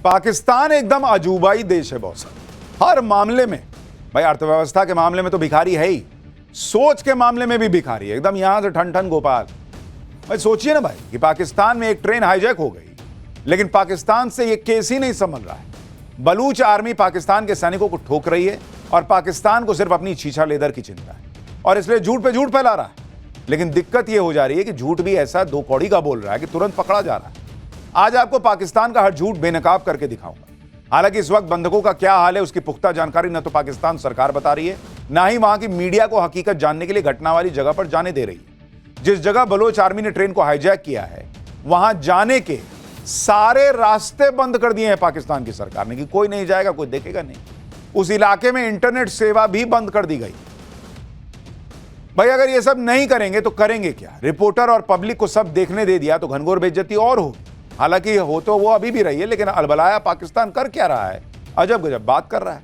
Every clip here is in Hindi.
पाकिस्तान एकदम अजूबाई देश है बॉस। हर मामले में भाई, अर्थव्यवस्था के मामले में तो भिखारी है ही, सोच के मामले में भी भिखारी है एकदम, यहां से ठन ठन गोपाल। भाई सोचिए ना भाई कि पाकिस्तान में एक ट्रेन हाईजैक हो गई, लेकिन पाकिस्तान से ये केस ही नहीं संभल रहा है। बलूच आर्मी पाकिस्तान के सैनिकों को ठोक रही है और पाकिस्तान को सिर्फ अपनी छीछा लेदर की चिंता है और इसलिए झूठ पे झूठ फैला रहा है। लेकिन दिक्कत यह हो जा रही है कि झूठ भी ऐसा दो कौड़ी का बोल रहा है कि तुरंत पकड़ा जा रहा है। आज आपको पाकिस्तान का हर झूठ बेनकाब करके दिखाऊंगा। हालांकि इस वक्त बंधकों का क्या हाल है उसकी पुख्ता जानकारी न तो पाकिस्तान सरकार बता रही है, ना ही वहां की मीडिया को हकीकत जानने के लिए घटना वाली जगह पर जाने दे रही है। जिस जगह बलोच आर्मी ने ट्रेन को हाईजैक किया है, वहां जाने के सारे रास्ते बंद कर दिए हैं पाकिस्तान की सरकार ने कि कोई नहीं जाएगा, कोई देखेगा नहीं। उस इलाके में इंटरनेट सेवा भी बंद कर दी गई। भाई अगर ये सब नहीं करेंगे तो करेंगे क्या? रिपोर्टर और पब्लिक को सब देखने दे दिया तो घनघोर बेइज्जती और होगी। हालांकि हो तो वो अभी भी रही है, लेकिन अलबलाया पाकिस्तान कर क्या रहा है? अजब गजब बात कर रहा है।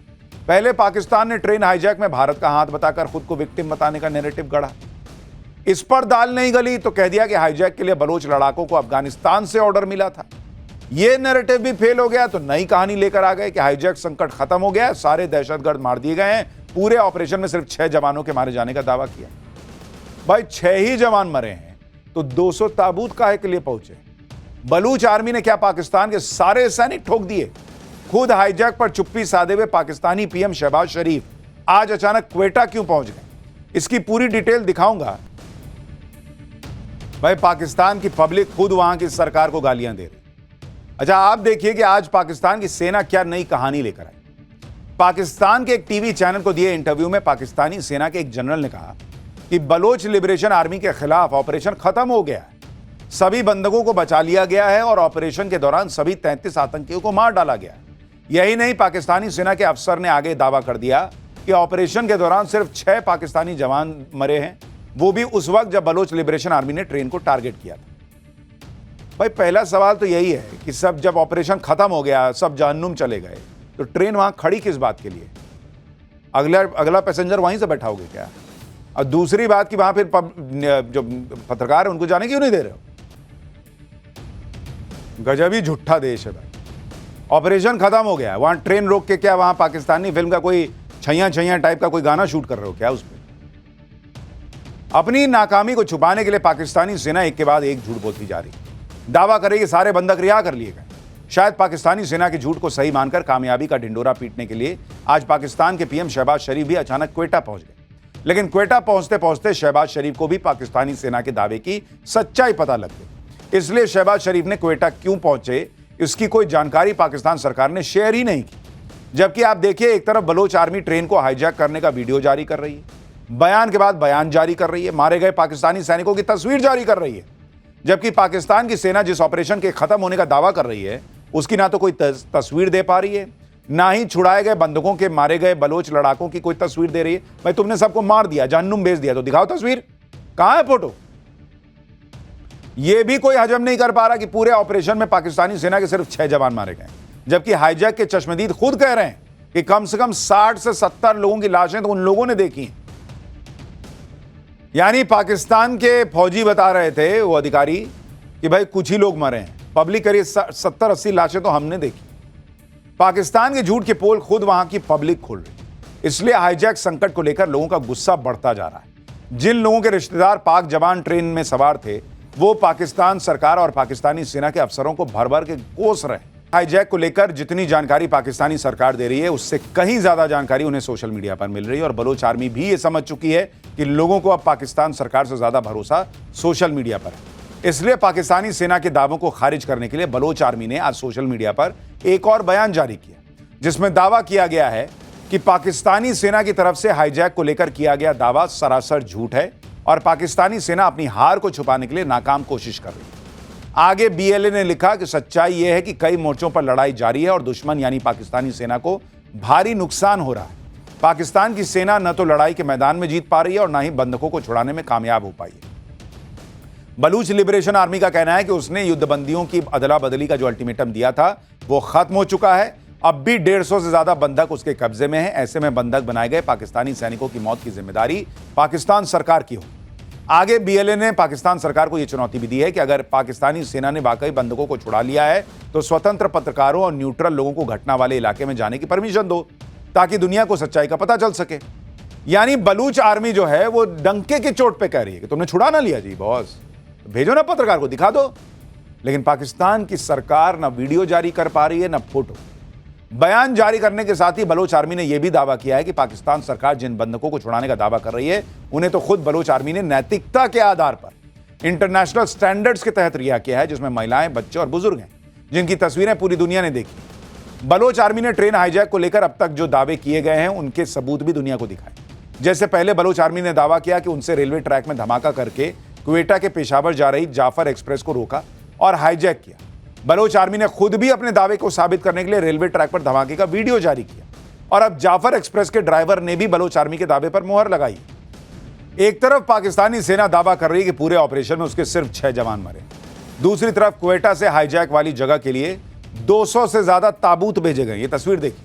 पहले पाकिस्तान ने ट्रेन हाईजैक में भारत का हाथ बताकर खुद को विक्टिम बताने का नैरेटिव गढ़ा। इस पर दाल नहीं गली तो कह दिया कि हाईजैक के लिए बलोच लड़ाकों को अफगानिस्तान से ऑर्डर मिला था। यह नैरेटिव भी फेल हो गया तो नई कहानी लेकर आ गए कि हाईजैक संकट खत्म हो गया, सारे दहशतगर्द मार दिए गए हैं, पूरे ऑपरेशन में सिर्फ 6 जवानों के मारे जाने का दावा किया। भाई 6 ही जवान मरे हैं तो 200 ताबूत काहे के लिए पहुंचे? बलूच आर्मी ने क्या पाकिस्तान के सारे सैनिक ठोक दिए? खुद हाईजैक पर चुप्पी साधे हुए पाकिस्तानी पीएम शहबाज शरीफ आज अचानक क्वेटा क्यों पहुंच गए? इसकी पूरी डिटेल दिखाऊंगा। भाई पाकिस्तान की पब्लिक खुद वहां की सरकार को गालियां दे रही। अच्छा आप देखिए कि आज पाकिस्तान की सेना क्या नई कहानी लेकर आई। पाकिस्तान के एक टीवी चैनल को दिए इंटरव्यू में पाकिस्तानी सेना के एक जनरल ने कहा कि बलोच लिबरेशन आर्मी के खिलाफ ऑपरेशन खत्म हो गया है, सभी बंधकों को बचा लिया गया है और ऑपरेशन के दौरान सभी 33 आतंकियों को मार डाला गया। यही नहीं, पाकिस्तानी सेना के अफसर ने आगे दावा कर दिया कि ऑपरेशन के दौरान सिर्फ 6 पाकिस्तानी जवान मरे हैं, वो भी उस वक्त जब बलोच लिबरेशन आर्मी ने ट्रेन को टारगेट किया था। भाई पहला सवाल तो यही है कि सब जब ऑपरेशन खत्म हो गया, सब जहन्नुम चले गए, तो ट्रेन वहां खड़ी किस बात के लिए? अगला पैसेंजर वहीं से बैठाओगे क्या? और दूसरी बात कि वहां फिर जो पत्रकार है उनको जाने क्यों नहीं दे रहे हो? गजब ही झूठा देश है भाई। ऑपरेशन खत्म हो गया, वहां ट्रेन रोक के क्या वहां पाकिस्तानी फिल्म का कोई छैया छैया टाइप का कोई गाना शूट कर रहे हो क्या उस पर? अपनी नाकामी को छुपाने के लिए पाकिस्तानी सेना एक के बाद एक झूठ बोलती जा रही है। दावा करे कि सारे बंधक रिहा कर लिए गए। शायद पाकिस्तानी सेना के झूठ को सही मानकर कामयाबी का ढिंडोरा पीटने के लिए आज पाकिस्तान के पीएम शहबाज शरीफ भी अचानक क्वेटा पहुंच गए। लेकिन क्वेटा पहुंचते पहुंचते शहबाज शरीफ को भी पाकिस्तानी सेना के दावे की सच्चाई पता लग गई। इसलिए शहबाज शरीफ ने क्वेटा क्यों पहुंचे इसकी कोई जानकारी पाकिस्तान सरकार ने शेयर ही नहीं की। जबकि आप देखिए, एक तरफ बलोच आर्मी ट्रेन को हाईजैक करने का वीडियो जारी कर रही है, बयान के बाद बयान जारी कर रही है, मारे गए पाकिस्तानी सैनिकों की तस्वीर जारी कर रही है। जबकि पाकिस्तान की सेना जिस ऑपरेशन के खत्म होने का दावा कर रही है उसकी ना तो कोई तस्वीर दे पा रही है, ना ही छुड़ाए गए बंधकों के मारे गए बलोच लड़ाकों की कोई तस्वीर दे रही है। भाई तुमने सबको मार दिया, जहन्नुम भेज दिया, तो दिखाओ तस्वीर, कहां है फोटो? यह भी कोई हजम नहीं कर पा रहा कि पूरे ऑपरेशन में पाकिस्तानी सेना के सिर्फ 6 जवान मारे गए, जबकि हाईजैक के चश्मदीद खुद कह रहे हैं कि कम से कम 60 से 70 लोगों की लाशें तो उन लोगों ने देखी हैं। यानी पाकिस्तान के फौजी बता रहे थे, वो अधिकारी, कि भाई कुछ ही लोग मरे हैं, पब्लिक करिए 70-80 लाशें तो हमने देखी। पाकिस्तान के झूठ के पोल खुद वहां की पब्लिक खोल रही। इसलिए हाईजैक संकट को लेकर लोगों का गुस्सा बढ़ता जा रहा है। जिन लोगों के रिश्तेदार पाक जवान ट्रेन में सवार थे वो पाकिस्तान सरकार और पाकिस्तानी सेना के अफसरों को भर भर के कोस रहे हैं। हाईजैक को लेकर जितनी जानकारी पाकिस्तानी सरकार दे रही है उससे कहीं ज्यादा जानकारी उन्हें सोशल मीडिया पर मिल रही है और बलोच आर्मी भी ये समझ चुकी है कि लोगों को अब पाकिस्तान सरकार से ज्यादा भरोसा सोशल मीडिया पर है। इसलिए पाकिस्तानी सेना के दावों को खारिज करने के लिए बलोच आर्मी ने आज सोशल मीडिया पर एक और बयान जारी किया, जिसमें दावा किया गया है कि पाकिस्तानी सेना की तरफ से हाईजैक को लेकर किया गया दावा सरासर झूठ है और पाकिस्तानी सेना अपनी हार को छुपाने के लिए नाकाम कोशिश कर रही है। आगे बीएलए ने लिखा कि सच्चाई यह है कि कई मोर्चों पर लड़ाई जारी है और दुश्मन यानी पाकिस्तानी सेना को भारी नुकसान हो रहा है। पाकिस्तान की सेना न तो लड़ाई के मैदान में जीत पा रही है और न ही बंधकों को छुड़ाने में कामयाब हो पाई है। बलूच लिबरेशन आर्मी का कहना है कि उसने युद्धबंदियों की अदला बदली का जो अल्टीमेटम दिया था वो खत्म हो चुका है। अब भी 150 से ज्यादा बंधक उसके कब्जे में है। ऐसे में बंधक बनाए गए पाकिस्तानी सैनिकों की मौत की जिम्मेदारी पाकिस्तान सरकार की हो। आगे बीएलए ने पाकिस्तान सरकार को यह चुनौती भी दी है कि अगर पाकिस्तानी सेना ने वाकई बंधकों को छुड़ा लिया है तो स्वतंत्र पत्रकारों और न्यूट्रल लोगों को घटना वाले इलाके में जाने की परमिशन दो, ताकि दुनिया को सच्चाई का पता चल सके। यानी बलूच आर्मी जो है वो डंके की चोट पे कह रही है कि तुमने छुड़ा ना लिया जी बॉस, भेजो ना पत्रकार को, दिखा दो। लेकिन पाकिस्तान की सरकार ना वीडियो जारी कर पा रही है ना फोटो। बयान जारी करने के साथ ही बलोच आर्मी ने यह भी दावा किया है कि पाकिस्तान सरकार जिन बंधकों को छुड़ाने का दावा कर रही है उन्हें तो खुद बलोच आर्मी ने नैतिकता के आधार पर इंटरनेशनल स्टैंडर्ड्स के तहत रिहा किया है, जिसमें महिलाएं, बच्चे और बुजुर्ग हैं, जिनकी तस्वीरें पूरी दुनिया ने देखी। बलोच आर्मी ने ट्रेन हाईजैक को लेकर अब तक जो दावे किए गए हैं उनके सबूत भी दुनिया को दिखाए। जैसे पहले बलोच आर्मी ने दावा किया कि उनसे रेलवे ट्रैक में धमाका करके क्वेटा के पेशावर जा रही जाफर एक्सप्रेस को रोका और हाईजैक किया। बलोच आर्मी ने खुद भी अपने दावे को साबित करने के लिए रेलवे ट्रैक पर धमाके का वीडियो जारी किया और अब जाफर एक्सप्रेस के ड्राइवर ने भी बलोच आर्मी के दावे पर मुहर लगाई। एक तरफ पाकिस्तानी सेना दावा कर रही है कि पूरे ऑपरेशन में उसके सिर्फ 6 जवान मरे, दूसरी तरफ क्वेटा से हाईजैक वाली जगह के लिए 200 से ज्यादा ताबूत भेजे गए। ये तस्वीर देखिए।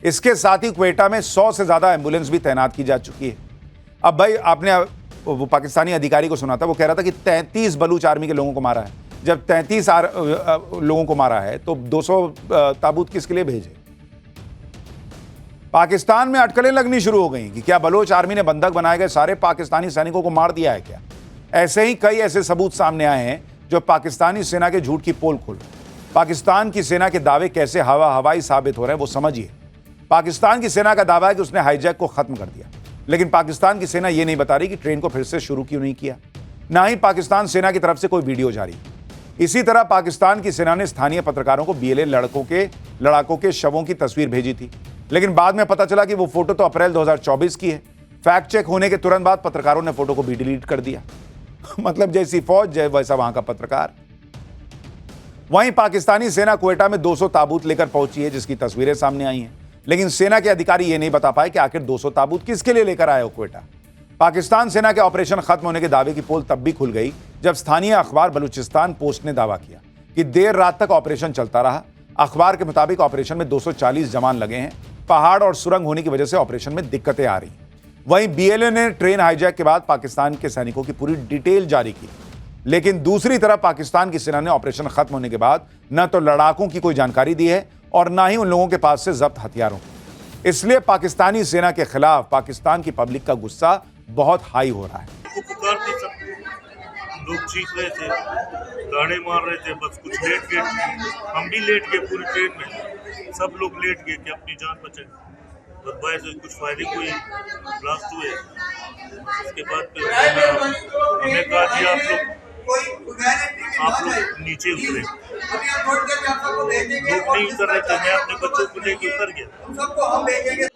इसके साथ ही क्वेटा में 100 से ज्यादा एम्बुलेंस भी तैनात की जा चुकी है। अब भाई आपने वो पाकिस्तानी अधिकारी को सुना था, वो कह रहा था कि 33 बलूच आर्मी के लोगों को मारा है। जब 33 लोगों को मारा है तो 200 ताबूत किसके लिए भेजे? पाकिस्तान में अटकलें लगनी शुरू हो गई कि क्या बलोच आर्मी ने बंधक बनाए गए सारे पाकिस्तानी सैनिकों को मार दिया है क्या? ऐसे ही कई ऐसे सबूत सामने आए हैं जो पाकिस्तानी सेना के झूठ की पोल खोल रहे हैं। पाकिस्तान की सेना के दावे कैसे हवाई साबित हो रहे हैं वो समझिए। पाकिस्तान की सेना का दावा है कि उसने हाईजैक को खत्म कर दिया, लेकिन पाकिस्तान की सेना यह नहीं बता रही कि ट्रेन को फिर से शुरू क्यों नहीं किया। ना ही पाकिस्तान सेना की तरफ से कोई वीडियो जारी। इसी तरह पाकिस्तान की सेना ने स्थानीय पत्रकारों को बीएलए लड़ाकों के शवों की तस्वीर भेजी थी, लेकिन बाद में पता चला कि वो फोटो तो अप्रैल 2024 की है। फैक्ट चेक होने के तुरंत बाद पत्रकारों ने फोटो को भी डिलीट कर दिया। मतलब जैसी फौज वैसा वहां का पत्रकार। वहीं पाकिस्तानी सेना क्वेटा में 200 ताबूत लेकर पहुंची है, जिसकी तस्वीरें सामने आई हैं, लेकिन सेना के अधिकारी ये नहीं बता पाए कि आखिर 200 ताबूत किसके लिए लेकर आए हो क्वेटा। पाकिस्तान सेना के ऑपरेशन खत्म होने के दावे की पोल तब भी खुल गई जब स्थानीय अखबार बलूचिस्तान पोस्ट ने दावा किया कि देर रात तक ऑपरेशन चलता रहा। अखबार के मुताबिक ऑपरेशन में 240 जवान लगे हैं। पहाड़ और सुरंग होने की वजह से ऑपरेशन में दिक्कतें आ रही। वहीं बीएलए ने ट्रेन हाईजैक के बाद पाकिस्तान के सैनिकों की पूरी डिटेल जारी की, लेकिन दूसरी तरफ पाकिस्तान की सेना ने ऑपरेशन खत्म होने के बाद न तो लड़ाकों की कोई जानकारी दी है और न ही उन लोगों के पास से जब्त हथियारों की। इसलिए पाकिस्तानी सेना के खिलाफ पाकिस्तान की पब्लिक का गुस्सा बहुत हाई हो रहा है। लोग चीख रहे थे, गाड़े मार रहे थे, बस कुछ लेट गए। हम भी लेट गए, पूरी ट्रेन में सब लोग लेट गए कि अपनी जान बचाएं। बस भाई से कुछ फायरिंग हुई, ब्लास्ट हुए। उसके बाद फिर हमें कहा जी आप लोग नीचे उतरे। लोग नहीं उतर रहे थे, मैं अपने बच्चों को लेके उतर गया।